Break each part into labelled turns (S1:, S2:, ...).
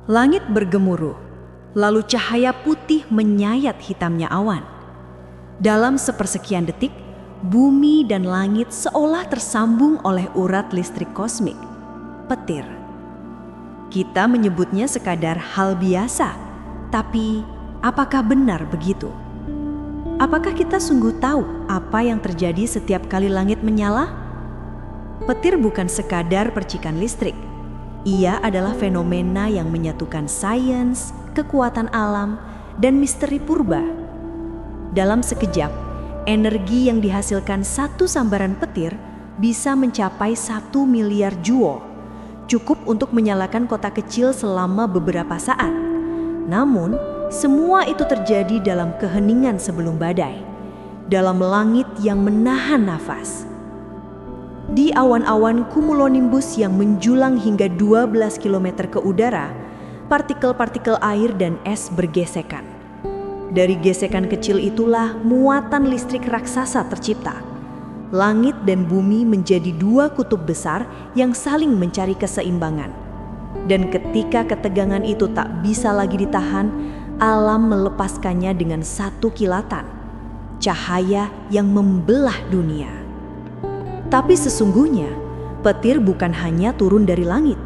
S1: Langit bergemuruh, lalu cahaya putih menyayat hitamnya awan. Dalam sepersekian detik, bumi dan langit seolah tersambung oleh urat listrik kosmik, petir. Kita menyebutnya sekadar hal biasa, tapi apakah benar begitu? Apakah kita sungguh tahu apa yang terjadi setiap kali langit menyala? Petir bukan sekadar percikan listrik. Ia adalah fenomena yang menyatukan sains, kekuatan alam, dan misteri purba. Dalam sekejap, energi yang dihasilkan satu sambaran petir bisa mencapai 1 miliar joule, cukup untuk menyalakan kota kecil selama beberapa saat. Namun, semua itu terjadi dalam keheningan sebelum badai, dalam langit yang menahan nafas. Di awan-awan cumulonimbus yang menjulang hingga 12 km ke udara, partikel-partikel air dan es bergesekan. Dari gesekan kecil itulah muatan listrik raksasa tercipta. Langit dan bumi menjadi dua kutub besar yang saling mencari keseimbangan. Dan ketika ketegangan itu tak bisa lagi ditahan, alam melepaskannya dengan satu kilatan, cahaya yang membelah dunia. Tapi sesungguhnya, petir bukan hanya turun dari langit.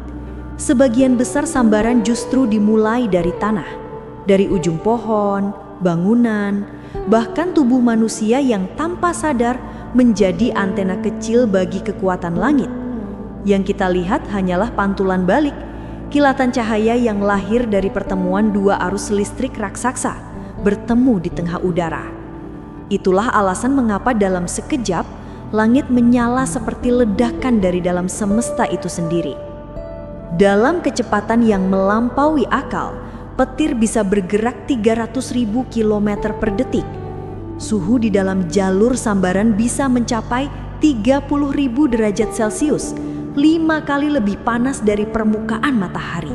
S1: Sebagian besar sambaran justru dimulai dari tanah, dari ujung pohon, bangunan, bahkan tubuh manusia yang tanpa sadar menjadi antena kecil bagi kekuatan langit. Yang kita lihat hanyalah pantulan balik, kilatan cahaya yang lahir dari pertemuan dua arus listrik raksasa bertemu di tengah udara. Itulah alasan mengapa dalam sekejap, langit menyala seperti ledakan dari dalam semesta itu sendiri. Dalam kecepatan yang melampaui akal, petir bisa bergerak 300.000 km per detik. Suhu di dalam jalur sambaran bisa mencapai 30.000 derajat Celcius, 5 kali lebih panas dari permukaan matahari.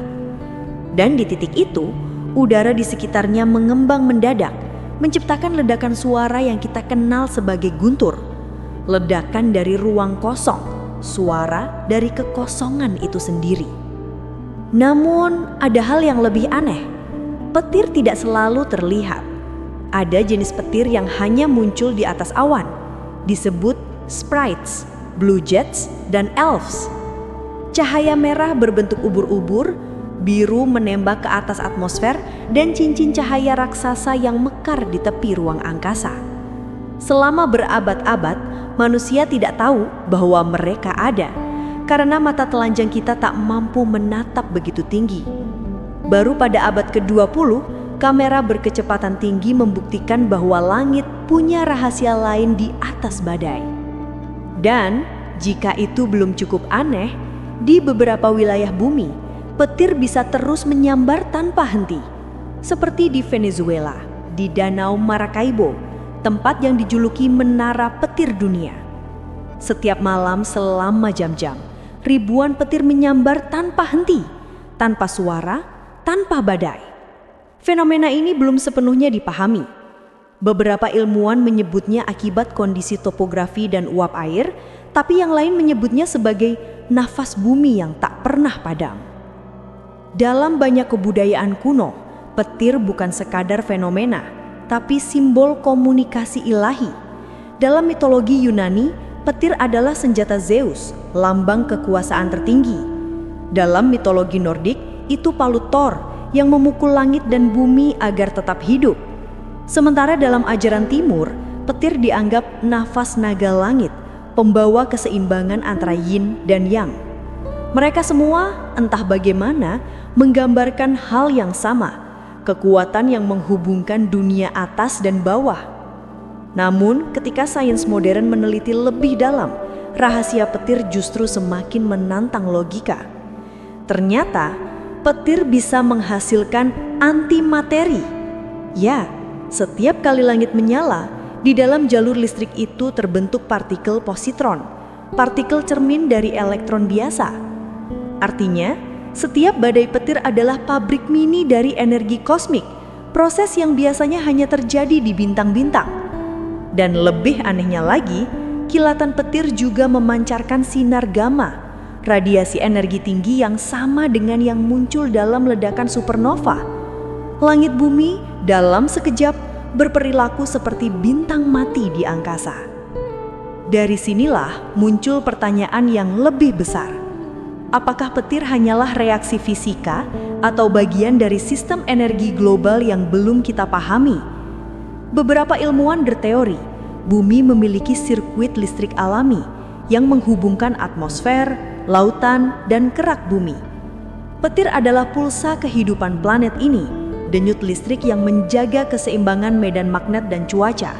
S1: Dan di titik itu, udara di sekitarnya mengembang mendadak, menciptakan ledakan suara yang kita kenal sebagai guntur. Ledakan dari ruang kosong, suara dari kekosongan itu sendiri. Namun, ada hal yang lebih aneh. Petir tidak selalu terlihat. Ada jenis petir yang hanya muncul di atas awan, disebut sprites, blue jets, dan elves. Cahaya merah berbentuk ubur-ubur, biru menembak ke atas atmosfer, dan cincin cahaya raksasa yang mekar di tepi ruang angkasa. Selama berabad-abad, manusia tidak tahu bahwa mereka ada, karena mata telanjang kita tak mampu menatap begitu tinggi. Baru pada abad ke-20, kamera berkecepatan tinggi membuktikan bahwa langit punya rahasia lain di atas badai. Dan jika itu belum cukup aneh, di beberapa wilayah bumi, petir bisa terus menyambar tanpa henti. Seperti di Venezuela, di Danau Maracaibo, tempat yang dijuluki menara petir dunia. Setiap malam selama jam-jam, ribuan petir menyambar tanpa henti, tanpa suara, tanpa badai. Fenomena ini belum sepenuhnya dipahami. Beberapa ilmuwan menyebutnya akibat kondisi topografi dan uap air, tapi yang lain menyebutnya sebagai nafas bumi yang tak pernah padam. Dalam banyak kebudayaan kuno, petir bukan sekadar fenomena, tapi simbol komunikasi ilahi. Dalam mitologi Yunani, petir adalah senjata Zeus, lambang kekuasaan tertinggi. Dalam mitologi Nordik, itu palu Thor yang memukul langit dan bumi agar tetap hidup. Sementara dalam ajaran Timur, petir dianggap nafas naga langit, pembawa keseimbangan antara yin dan yang. Mereka semua, entah bagaimana, menggambarkan hal yang sama, kekuatan yang menghubungkan dunia atas dan bawah. Namun, ketika sains modern meneliti lebih dalam, rahasia petir justru semakin menantang logika. Ternyata, petir bisa menghasilkan antimateri. Ya, setiap kali langit menyala, di dalam jalur listrik itu terbentuk partikel positron, partikel cermin dari elektron biasa. Artinya, setiap badai petir adalah pabrik mini dari energi kosmik, proses yang biasanya hanya terjadi di bintang-bintang. Dan lebih anehnya lagi, kilatan petir juga memancarkan sinar gamma, radiasi energi tinggi yang sama dengan yang muncul dalam ledakan supernova. Langit bumi dalam sekejap berperilaku seperti bintang mati di angkasa. Dari sinilah muncul pertanyaan yang lebih besar. Apakah petir hanyalah reaksi fisika atau bagian dari sistem energi global yang belum kita pahami? Beberapa ilmuwan berteori, bumi memiliki sirkuit listrik alami yang menghubungkan atmosfer, lautan, dan kerak bumi. Petir adalah pulsa kehidupan planet ini, denyut listrik yang menjaga keseimbangan medan magnet dan cuaca.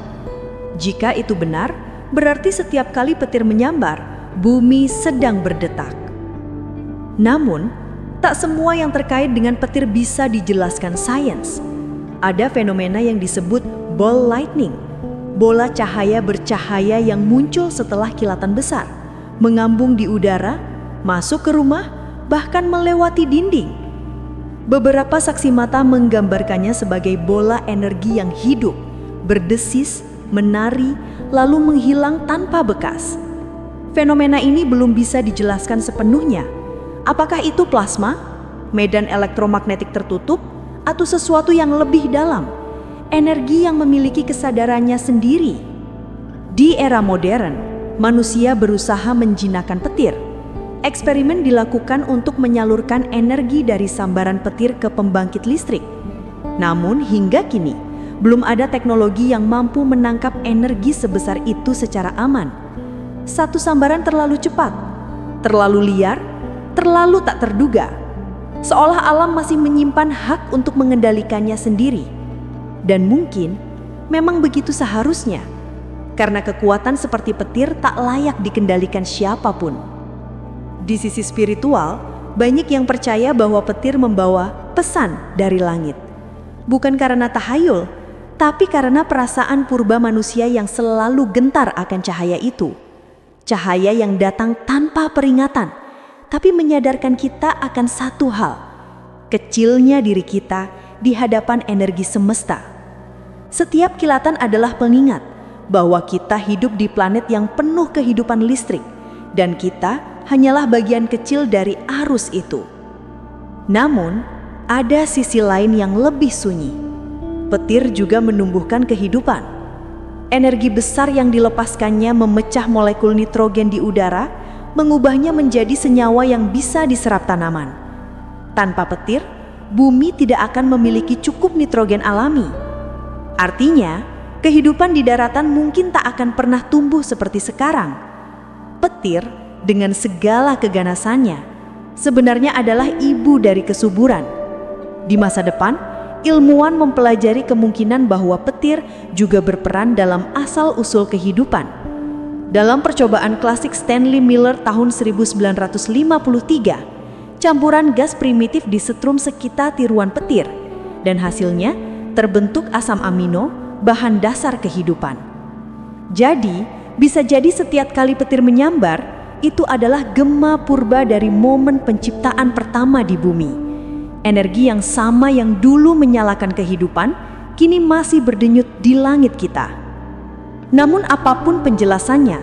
S1: Jika itu benar, berarti setiap kali petir menyambar, bumi sedang berdetak. Namun, tak semua yang terkait dengan petir bisa dijelaskan sains. Ada fenomena yang disebut ball lightning, bola cahaya bercahaya yang muncul setelah kilatan besar, mengambung di udara, masuk ke rumah, bahkan melewati dinding. Beberapa saksi mata menggambarkannya sebagai bola energi yang hidup, berdesis, menari, lalu menghilang tanpa bekas. Fenomena ini belum bisa dijelaskan sepenuhnya. Apakah itu plasma, medan elektromagnetik tertutup, atau sesuatu yang lebih dalam, energi yang memiliki kesadarannya sendiri? Di era modern, manusia berusaha menjinakkan petir. Eksperimen dilakukan untuk menyalurkan energi dari sambaran petir ke pembangkit listrik. Namun hingga kini, belum ada teknologi yang mampu menangkap energi sebesar itu secara aman. Satu sambaran terlalu cepat, terlalu liar, terlalu tak terduga. Seolah alam masih menyimpan hak untuk mengendalikannya sendiri. Dan mungkin memang begitu seharusnya, karena kekuatan seperti petir tak layak dikendalikan siapapun. Di sisi spiritual, banyak yang percaya bahwa petir membawa pesan dari langit. Bukan karena tahayul, tapi karena perasaan purba manusia yang selalu gentar akan cahaya itu. Cahaya yang datang tanpa peringatan, tapi menyadarkan kita akan satu hal: kecilnya diri kita di hadapan energi semesta. Setiap kilatan adalah pengingat bahwa kita hidup di planet yang penuh kehidupan listrik, dan kita hanyalah bagian kecil dari arus itu. Namun, ada sisi lain yang lebih sunyi. Petir juga menumbuhkan kehidupan. Energi besar yang dilepaskannya memecah molekul nitrogen di udara, mengubahnya menjadi senyawa yang bisa diserap tanaman. Tanpa petir, bumi tidak akan memiliki cukup nitrogen alami. Artinya, kehidupan di daratan mungkin tak akan pernah tumbuh seperti sekarang. Petir, dengan segala keganasannya, sebenarnya adalah ibu dari kesuburan. Di masa depan, ilmuwan mempelajari kemungkinan bahwa petir juga berperan dalam asal-usul kehidupan. Dalam percobaan klasik Stanley Miller tahun 1953, campuran gas primitif disetrum sekitar tiruan petir, dan hasilnya terbentuk asam amino, bahan dasar kehidupan. Jadi, bisa jadi setiap kali petir menyambar, itu adalah gema purba dari momen penciptaan pertama di bumi. Energi yang sama yang dulu menyalakan kehidupan, kini masih berdenyut di langit kita. Namun apapun penjelasannya,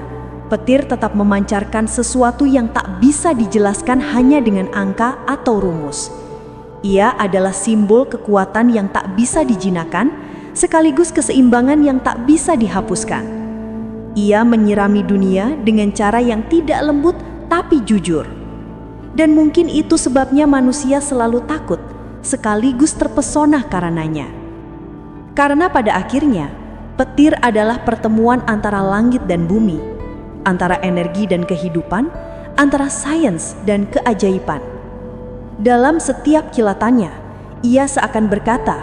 S1: petir tetap memancarkan sesuatu yang tak bisa dijelaskan hanya dengan angka atau rumus. Ia adalah simbol kekuatan yang tak bisa dijinakan, sekaligus keseimbangan yang tak bisa dihapuskan. Ia menyirami dunia dengan cara yang tidak lembut tapi jujur. Dan mungkin itu sebabnya manusia selalu takut, sekaligus terpesona karenanya. Karena pada akhirnya, petir adalah pertemuan antara langit dan bumi, antara energi dan kehidupan, antara sains dan keajaiban. Dalam setiap kilatannya, ia seakan berkata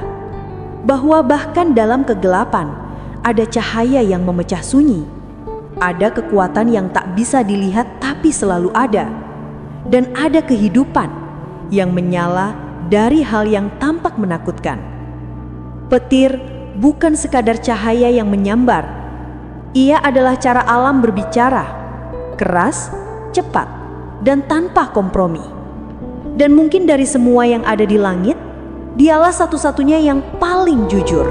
S1: bahwa bahkan dalam kegelapan ada cahaya yang memecah sunyi, ada kekuatan yang tak bisa dilihat tapi selalu ada, dan ada kehidupan yang menyala dari hal yang tampak menakutkan. Petir bukan sekadar cahaya yang menyambar. Ia adalah cara alam berbicara, keras, cepat, dan tanpa kompromi. Dan mungkin dari semua yang ada di langit, dialah satu-satunya yang paling jujur.